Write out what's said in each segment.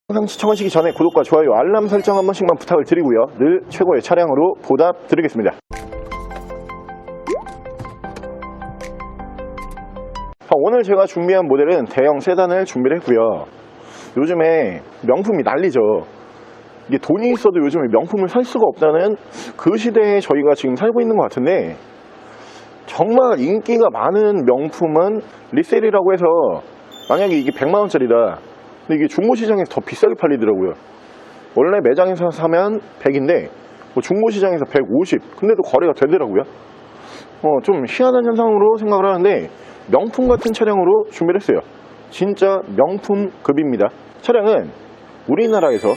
영상 시청하시기 전에 구독과 좋아요, 알람 설정 한 번씩만 부탁을 드리고요. 늘 최고의 차량으로 보답드리겠습니다. 오늘 제가 준비한 모델은 대형 세단을 준비를 했고요. 요즘에 명품이 난리죠. 이게 돈이 있어도 요즘에 명품을 살 수가 없다는 그 시대에 저희가 지금 살고 있는 것 같은데, 정말 인기가 많은 명품은 리셀이라고 해서 만약에 이게 100만원짜리다, 근데 이게 중고시장에서 더 비싸게 팔리더라고요. 원래 매장에서 사면 100인데 중고시장에서 150, 근데도 거래가 되더라고요. 좀 희한한 현상으로 생각을 하는데, 명품 같은 차량으로 준비를 했어요. 진짜 명품급입니다. 차량은 우리나라에서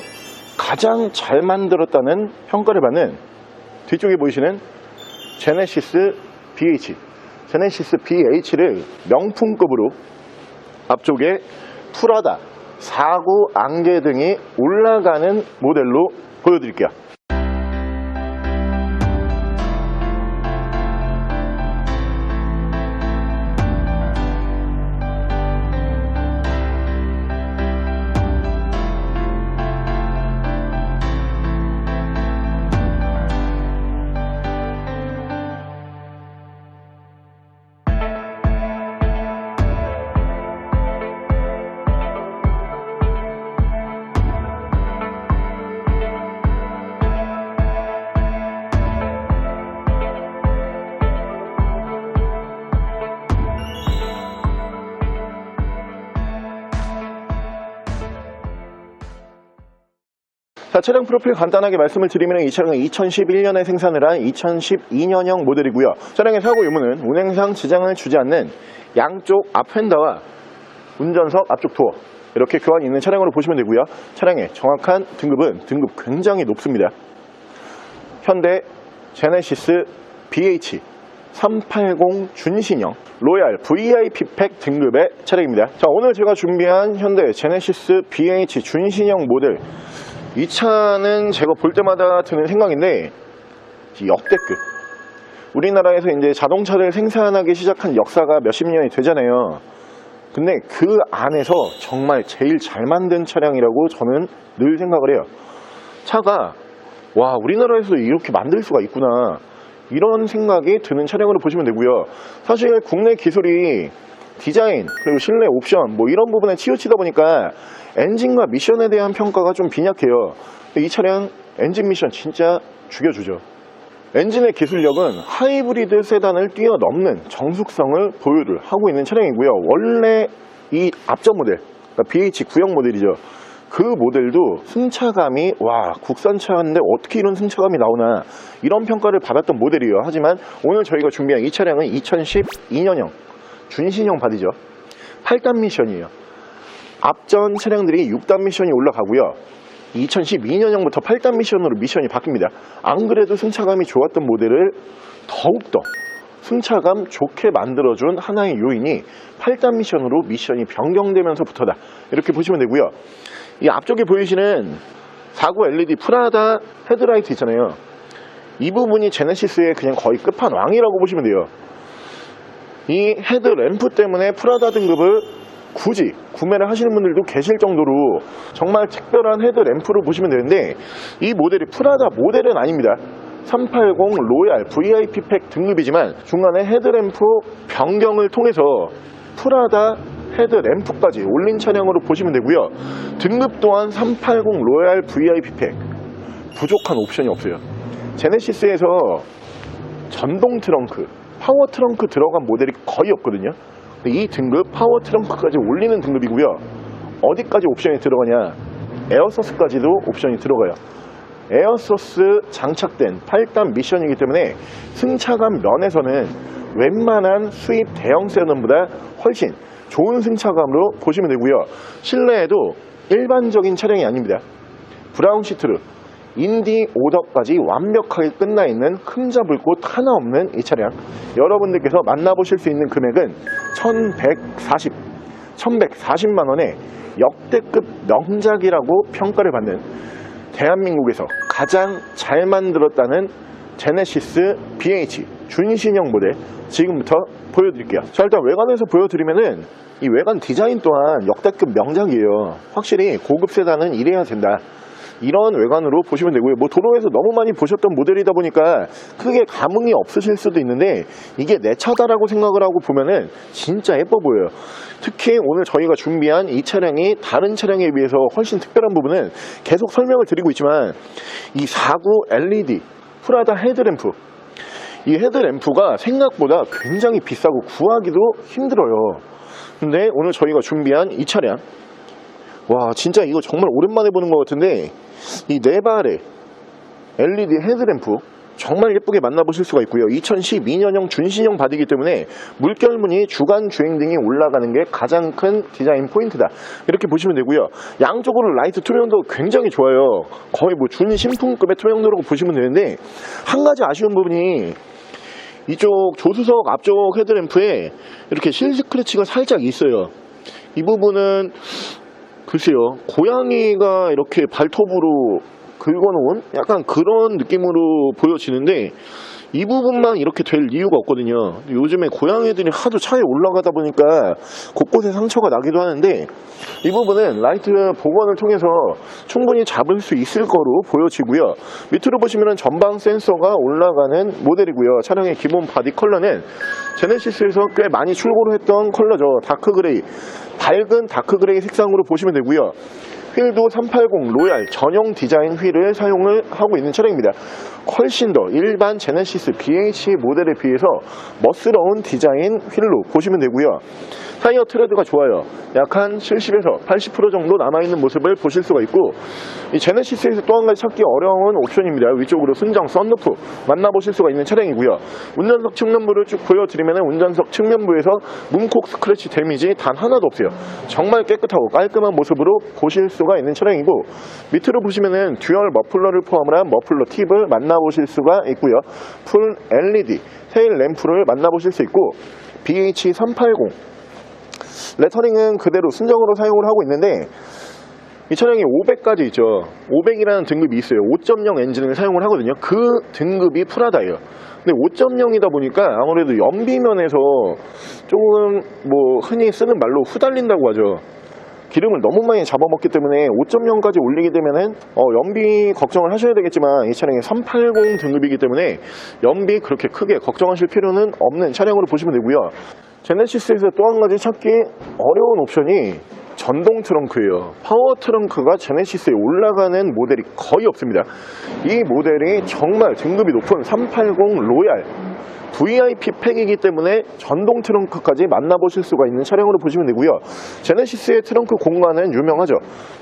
가장 잘 만들었다는 평가를 받는, 뒤쪽에 보이시는 제네시스 BH, 제네시스 BH를 명품급으로, 앞쪽에 프라다, 사고 안개 등이 올라가는 모델로 보여드릴게요. 자, 차량 프로필 간단하게 말씀을 드리면, 이 차량은 2011년에 생산을 한 2012년형 모델이고요. 차량의 사고 유무는 운행상 지장을 주지 않는 양쪽 앞 휀다와 운전석 앞쪽 도어, 이렇게 교환이 있는 차량으로 보시면 되고요. 차량의 정확한 등급은 등급 굉장히 높습니다. 현대 제네시스 BH 380 준신형 로얄 VIP 팩 등급의 차량입니다. 자, 오늘 제가 준비한 현대 제네시스 BH 준신형 모델, 이 차는 제가 볼 때마다 드는 생각인데, 역대급. 우리나라에서 이제 자동차를 생산하기 시작한 역사가 몇십 년이 되잖아요. 근데 그 안에서 정말 제일 잘 만든 차량이라고 저는 늘 생각을 해요. 차가, 와, 우리나라에서도 이렇게 만들 수가 있구나, 이런 생각이 드는 차량으로 보시면 되고요. 사실 국내 기술이 디자인, 그리고 실내 옵션, 이런 부분에 치우치다 보니까 엔진과 미션에 대한 평가가 좀 빈약해요. 이 차량 엔진 미션 진짜 죽여주죠. 엔진의 기술력은 하이브리드 세단을 뛰어넘는 정숙성을 보유를 하고 있는 차량이고요. 원래 이 앞전 모델, 그러니까 BH 9형 모델이죠. 그 모델도 승차감이, 와, 국산차인데 어떻게 이런 승차감이 나오나, 이런 평가를 받았던 모델이에요. 하지만 오늘 저희가 준비한 이 차량은 2012년형 준신형 바디죠. 8단 미션이에요. 앞전 차량들이 6단 미션이 올라가고요. 2012년형부터 8단 미션으로 미션이 바뀝니다. 안 그래도 승차감이 좋았던 모델을 더욱더 승차감 좋게 만들어준 하나의 요인이 8단 미션으로 미션이 변경되면서부터다, 이렇게 보시면 되고요. 이 앞쪽에 보이시는 49 LED 프라다 헤드라이트 있잖아요. 이 부분이 제네시스의 그냥 거의 끝판왕이라고 보시면 돼요. 이 헤드램프 때문에 프라다 등급을 굳이 구매를 하시는 분들도 계실 정도로 정말 특별한 헤드램프로 보시면 되는데, 이 모델이 프라다 모델은 아닙니다. 380 로얄 VIP 팩 등급이지만 중간에 헤드램프 변경을 통해서 프라다 헤드램프까지 올린 차량으로 보시면 되고요. 등급 또한 380 로얄 VIP 팩, 부족한 옵션이 없어요. 제네시스에서 전동 트렁크, 파워 트렁크 들어간 모델이 거의 없거든요. 이 등급 파워 트렁크까지 올리는 등급이고요. 어디까지 옵션이 들어가냐, 에어서스까지도 옵션이 들어가요. 에어서스 장착된 8단 미션이기 때문에 승차감 면에서는 웬만한 수입 대형 세단보다 훨씬 좋은 승차감으로 보시면 되고요. 실내에도 일반적인 차량이 아닙니다. 브라운 시트로 인디 오더까지 완벽하게 끝나 있는 흠잡을 곳 하나 없는 이 차량, 여러분들께서 만나보실 수 있는 금액은 1140만원의 역대급 명작이라고 평가를 받는, 대한민국에서 가장 잘 만들었다는 제네시스 BH 준신형 모델 지금부터 보여드릴게요. 자, 일단 외관에서 보여드리면은 이 외관 디자인 또한 역대급 명작이에요. 확실히 고급 세단은 이래야 된다. 이런 외관으로 보시면 되고요. 뭐 도로에서 너무 많이 보셨던 모델이다 보니까 크게 감흥이 없으실 수도 있는데 이게 내 차다라고 생각을 하고 보면은 진짜 예뻐 보여요. 특히 오늘 저희가 준비한 이 차량이 다른 차량에 비해서 훨씬 특별한 부분은 계속 설명을 드리고 있지만 이 49 LED 프라다 헤드램프, 이 헤드램프가 생각보다 굉장히 비싸고 구하기도 힘들어요. 근데 오늘 저희가 준비한 이 차량, 와 진짜 이거 정말 오랜만에 보는 것 같은데 이 네 발의 LED 헤드램프 정말 예쁘게 만나보실 수가 있고요. 2012년형 준신형 바디이기 때문에 물결무늬 주간 주행등이 올라가는 게 가장 큰 디자인 포인트다. 이렇게 보시면 되고요. 양쪽으로 라이트 투명도 굉장히 좋아요. 거의 뭐 준신품급의 투명도라고 보시면 되는데 한 가지 아쉬운 부분이 이쪽 조수석 앞쪽 헤드램프에 이렇게 실 스크래치가 살짝 있어요. 이 부분은 글쎄요, 고양이가 이렇게 발톱으로 긁어놓은 약간 그런 느낌으로 보여지는데 이 부분만 이렇게 될 이유가 없거든요. 요즘에 고양이들이 하도 차에 올라가다 보니까 곳곳에 상처가 나기도 하는데 이 부분은 라이트 복원을 통해서 충분히 잡을 수 있을 거로 보여지고요. 밑으로 보시면 전방 센서가 올라가는 모델이고요. 차량의 기본 바디 컬러는 제네시스에서 꽤 많이 출고를 했던 컬러죠. 다크그레이, 밝은 다크그레이 색상으로 보시면 되고요. 휠도 380 로얄 전용 디자인 휠을 사용을 하고 있는 차량입니다. 훨씬 더 일반 제네시스 BH 모델에 비해서 멋스러운 디자인 휠로 보시면 되고요. 타이어 트레드가 좋아요. 약 한 70에서 80% 정도 남아있는 모습을 보실 수가 있고, 이 제네시스에서 또 한 가지 찾기 어려운 옵션입니다. 위쪽으로 순정 썬루프 만나보실 수가 있는 차량이고요. 운전석 측면부를 쭉 보여드리면 운전석 측면부에서 문콕 스크래치 데미지 단 하나도 없어요. 정말 깨끗하고 깔끔한 모습으로 보실 수가 있는 차량이고, 밑으로 보시면은 듀얼 머플러를 포함을 한 머플러 팁을 만나보실 수가 있고요. 풀 LED 테일 램프를 만나보실 수 있고, BH380 레터링은 그대로 순정으로 사용을 하고 있는데 이 차량이 500까지 있죠. 500이라는 등급이 있어요. 5.0 엔진을 사용을 하거든요. 그 등급이 프라다예요. 근데 5.0이다 보니까 아무래도 연비면에서 조금 뭐 흔히 쓰는 말로 후달린다고 하죠. 기름을 너무 많이 잡아먹기 때문에 5.0까지 올리게 되면은 연비 걱정을 하셔야 되겠지만 이 차량이 380 등급이기 때문에 연비 그렇게 크게 걱정하실 필요는 없는 차량으로 보시면 되고요. 제네시스에서 또 한 가지 찾기 어려운 옵션이 전동 트렁크예요. 파워 트렁크가 제네시스에 올라가는 모델이 거의 없습니다. 이 모델이 정말 등급이 높은 380 로얄 VIP 팩이기 때문에 전동 트렁크까지 만나보실 수가 있는 차량으로 보시면 되고요. 제네시스의 트렁크 공간은 유명하죠.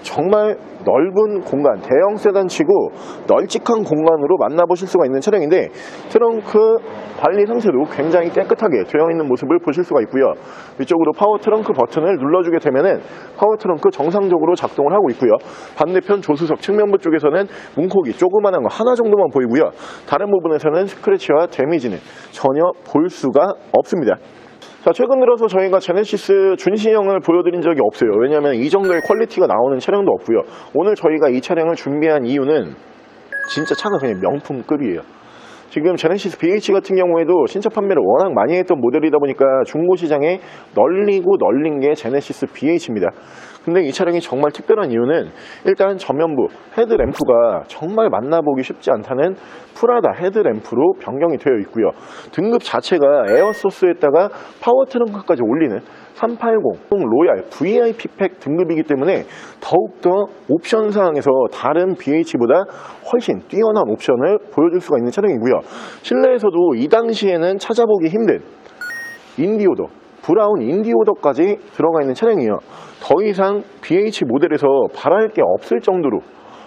정말 넓은 공간, 대형 세단치고 널찍한 공간으로 만나보실 수가 있는 차량인데 트렁크 관리 상태도 굉장히 깨끗하게 되어 있는 모습을 보실 수가 있고요. 위쪽으로 파워 트렁크 버튼을 눌러주게 되면은 파워 트렁크 정상적으로 작동을 하고 있고요. 반대편 조수석 측면부 쪽에서는 문콕이 조그만한 거 하나 정도만 보이고요. 다른 부분에서는 스크래치와 데미지는 전혀 볼 수가 없습니다. 자, 최근 들어서 저희가 제네시스 준신형을 보여드린 적이 없어요. 왜냐하면 이 정도의 퀄리티가 나오는 차량도 없고요. 오늘 저희가 이 차량을 준비한 이유는 진짜 차가 그냥 명품급이에요. 지금 제네시스 BH 같은 경우에도 신차 판매를 워낙 많이 했던 모델이다 보니까 중고시장에 널린 게 제네시스 BH입니다. 근데 이 차량이 정말 특별한 이유는 일단 전면부 헤드램프가 정말 만나보기 쉽지 않다는 프라다 헤드램프로 변경이 되어 있고요. 등급 자체가 에어소스에다가 파워 트렁크까지 올리는 380 로얄 VIP 팩 등급이기 때문에 더욱더 옵션 사항에서 다른 BH보다 훨씬 뛰어난 옵션을 보여줄 수가 있는 차량이고요. 실내에서도 이 당시에는 찾아보기 힘든 인디오더, 브라운 인디오더까지 들어가 있는 차량이에요. 더 이상 BH 모델에서 바랄 게 없을 정도로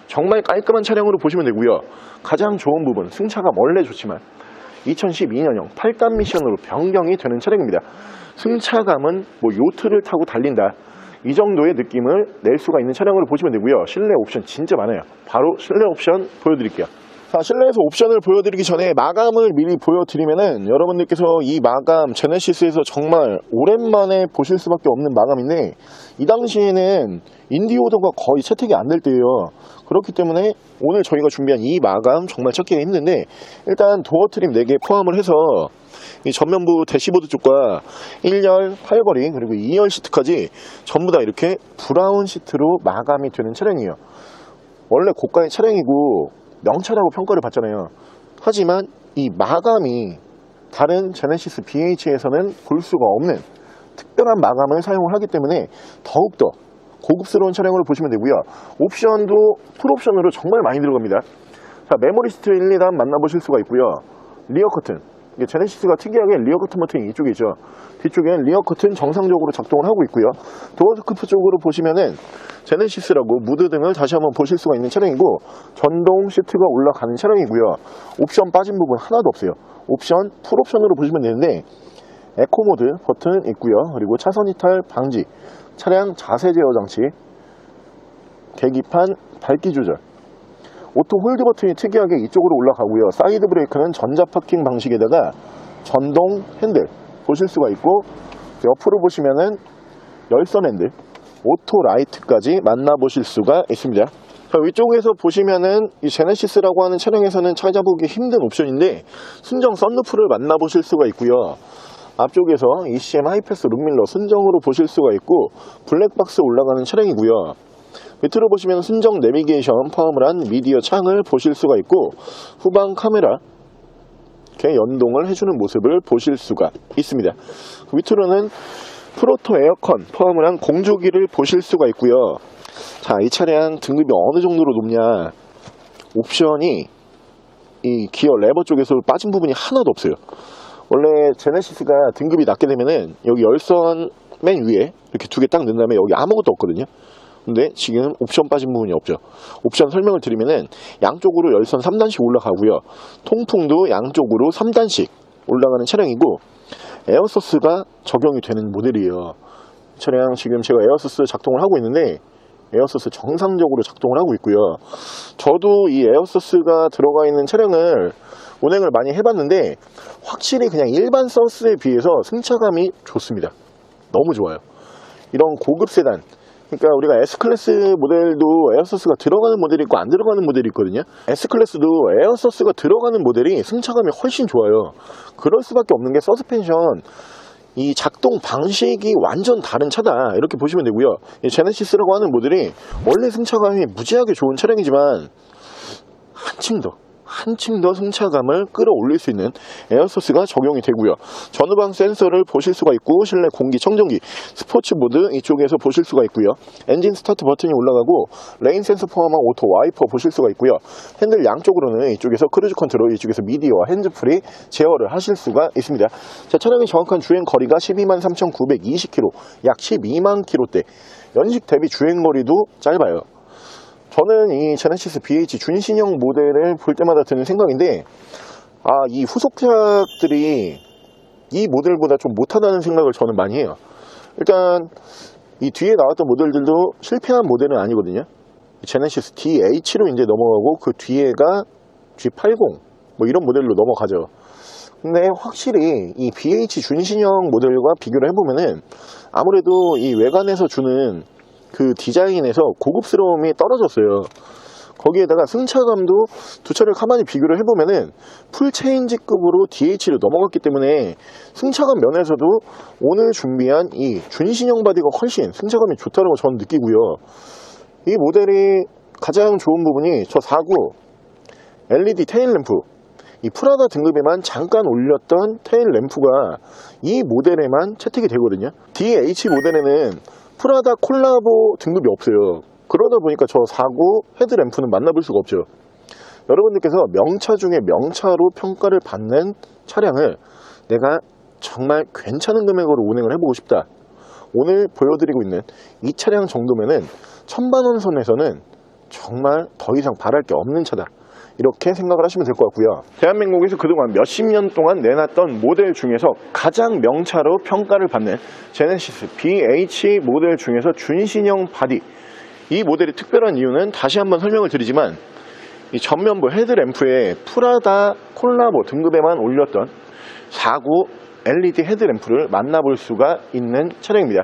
정말 깔끔한 차량으로 보시면 되고요. 가장 좋은 부분, 승차가 원래 좋지만 2012년형 8단 미션으로 변경이 되는 차량입니다. 승차감은 뭐 요트를 타고 달린다, 이 정도의 느낌을 낼 수가 있는 차량으로 보시면 되고요. 실내 옵션 진짜 많아요. 바로 실내 옵션 보여드릴게요. 자, 실내에서 옵션을 보여드리기 전에 마감을 미리 보여드리면은 여러분들께서 이 마감 제네시스에서 정말 오랜만에 보실 수밖에 없는 마감인데, 이 당시에는 인디오더가 거의 채택이 안 될 때예요. 그렇기 때문에 오늘 저희가 준비한 이 마감 정말 찾기가 힘든데, 일단 도어 트림 4개 포함을 해서 이 전면부 대시보드 쪽과 1열, 8거리 그리고 2열 시트까지 전부 다 이렇게 브라운 시트로 마감이 되는 차량이에요. 원래 고가의 차량이고 명차라고 평가를 받잖아요. 하지만 이 마감이 다른 제네시스 BH에서는 볼 수가 없는 특별한 마감을 사용을 하기 때문에 더욱더 고급스러운 차량으로 보시면 되고요. 옵션도 풀옵션으로 정말 많이 들어갑니다. 자, 메모리 시트 1, 2단 만나보실 수가 있고요. 리어 커튼, 이게 제네시스가 특이하게 리어 커튼 버튼이 이쪽에 있죠. 뒤쪽엔 리어 커튼 정상적으로 작동을 하고 있고요. 도어 스쿠프 쪽으로 보시면은 제네시스라고 무드 등을 다시 한번 보실 수가 있는 차량이고, 전동 시트가 올라가는 차량이고요. 옵션 빠진 부분 하나도 없어요. 옵션 풀옵션으로 보시면 되는데, 에코 모드 버튼 있고요. 그리고 차선 이탈 방지, 차량 자세 제어 장치, 계기판 밝기 조절, 오토 홀드 버튼이 특이하게 이쪽으로 올라가고요. 사이드 브레이크는 전자 파킹 방식에다가 전동 핸들 보실 수가 있고, 옆으로 보시면은 열선 핸들, 오토 라이트까지 만나보실 수가 있습니다. 자, 위쪽에서 보시면은 이 제네시스라고 하는 차량에서는 찾아보기 힘든 옵션인데, 순정 썬루프를 만나보실 수가 있고요. 앞쪽에서 ECM 하이패스 룩밀러 순정으로 보실 수가 있고, 블랙박스 올라가는 차량이고요. 밑으로 보시면 순정 내비게이션 포함을 한 미디어 창을 보실 수가 있고, 후방 카메라 이렇게 연동을 해주는 모습을 보실 수가 있습니다. 그 밑으로는 프로토 에어컨 포함을 한 공조기를 보실 수가 있고요. 자, 이 차량 등급이 어느 정도로 높냐, 옵션이 이 기어 레버 쪽에서 빠진 부분이 하나도 없어요. 원래 제네시스가 등급이 낮게 되면은 여기 열선 맨 위에 이렇게 2개 딱 넣은 다음에 여기 아무것도 없거든요. 근데 지금 옵션 빠진 부분이 없죠. 옵션 설명을 드리면은 양쪽으로 열선 3단씩 올라가고요. 통풍도 양쪽으로 3단씩 올라가는 차량이고, 에어소스가 적용이 되는 모델이에요. 차량 지금 제가 에어소스 작동을 하고 있는데, 에어소스 정상적으로 작동을 하고 있고요. 저도 이 에어소스가 들어가 있는 차량을 운행을 많이 해봤는데, 확실히 그냥 일반 서스에 비해서 승차감이 좋습니다. 너무 좋아요. 이런 고급 세단, 그러니까 우리가 S클래스 모델도 에어소스가 들어가는 모델이 있고 안 들어가는 모델이 있거든요. S클래스도 에어소스가 들어가는 모델이 승차감이 훨씬 좋아요. 그럴 수밖에 없는 게 서스펜션 이 작동 방식이 완전 다른 차다, 이렇게 보시면 되고요. 이 제네시스라고 하는 모델이 원래 승차감이 무지하게 좋은 차량이지만 한층 더 승차감을 끌어올릴 수 있는 에어소스가 적용이 되고요. 전후방 센서를 보실 수가 있고, 실내 공기청정기, 스포츠 모드 이쪽에서 보실 수가 있고요. 엔진 스타트 버튼이 올라가고, 레인 센서 포함한 오토 와이퍼 보실 수가 있고요. 핸들 양쪽으로는 이쪽에서 크루즈 컨트롤, 이쪽에서 미디어와 핸즈프리 제어를 하실 수가 있습니다. 자, 차량의 정확한 주행 거리가 123,920km, 약 12만 km대. 연식 대비 주행 거리도 짧아요. 저는 이 제네시스 BH 준신형 모델을 볼 때마다 드는 생각인데, 이 후속작들이 이 모델보다 좀 못하다는 생각을 저는 많이 해요. 일단 이 뒤에 나왔던 모델들도 실패한 모델은 아니거든요. 제네시스 DH로 이제 넘어가고, 그 뒤에가 G80 뭐 이런 모델로 넘어가죠. 근데 확실히 이 BH 준신형 모델과 비교를 해보면은 아무래도 이 외관에서 주는 그 디자인에서 고급스러움이 떨어졌어요. 거기에다가 승차감도 두 차를 가만히 비교를 해보면은 풀체인지급으로 DH를 넘어갔기 때문에 승차감 면에서도 오늘 준비한 이 준신형 바디가 훨씬 승차감이 좋다고 저는 느끼고요. 이 모델이 가장 좋은 부분이 저 4구 LED 테일 램프, 이 프라다 등급에만 잠깐 올렸던 테일 램프가 이 모델에만 채택이 되거든요. DH 모델에는 프라다 콜라보 등급이 없어요. 그러다 보니까 저 4구 헤드램프는 만나볼 수가 없죠. 여러분들께서 명차 중에 명차로 평가를 받는 차량을 내가 정말 괜찮은 금액으로 운행을 해보고 싶다, 오늘 보여드리고 있는 이 차량 정도면은 1000만원 선에서는 정말 더 이상 바랄 게 없는 차다, 이렇게 생각을 하시면 될 것 같고요. 대한민국에서 그동안 몇십 년 동안 내놨던 모델 중에서 가장 명차로 평가를 받는 제네시스 BH 모델 중에서 준신형 바디, 이 모델이 특별한 이유는 다시 한번 설명을 드리지만, 이 전면부 헤드램프에 프라다 콜라보 등급에만 올렸던 49 LED 헤드램프를 만나볼 수가 있는 차량입니다.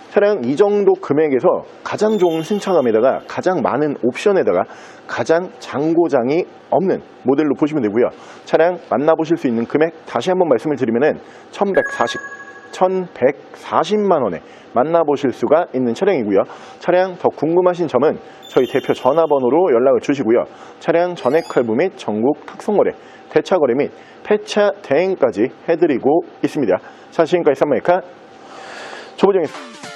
차량 이 정도 금액에서 가장 좋은 승차감에다가 가장 많은 옵션에다가 가장 장고장이 없는 모델로 보시면 되고요. 차량 만나보실 수 있는 금액 다시 한번 말씀을 드리면은 1140만 원에 만나보실 수가 있는 차량이고요. 차량 더 궁금하신 점은 저희 대표 전화번호로 연락을 주시고요. 차량 전액 할부 및 전국 특송거래, 대차거래 및 폐차 대행까지 해드리고 있습니다. 자, 지금까지 쌈마이카 조보정이었습니다.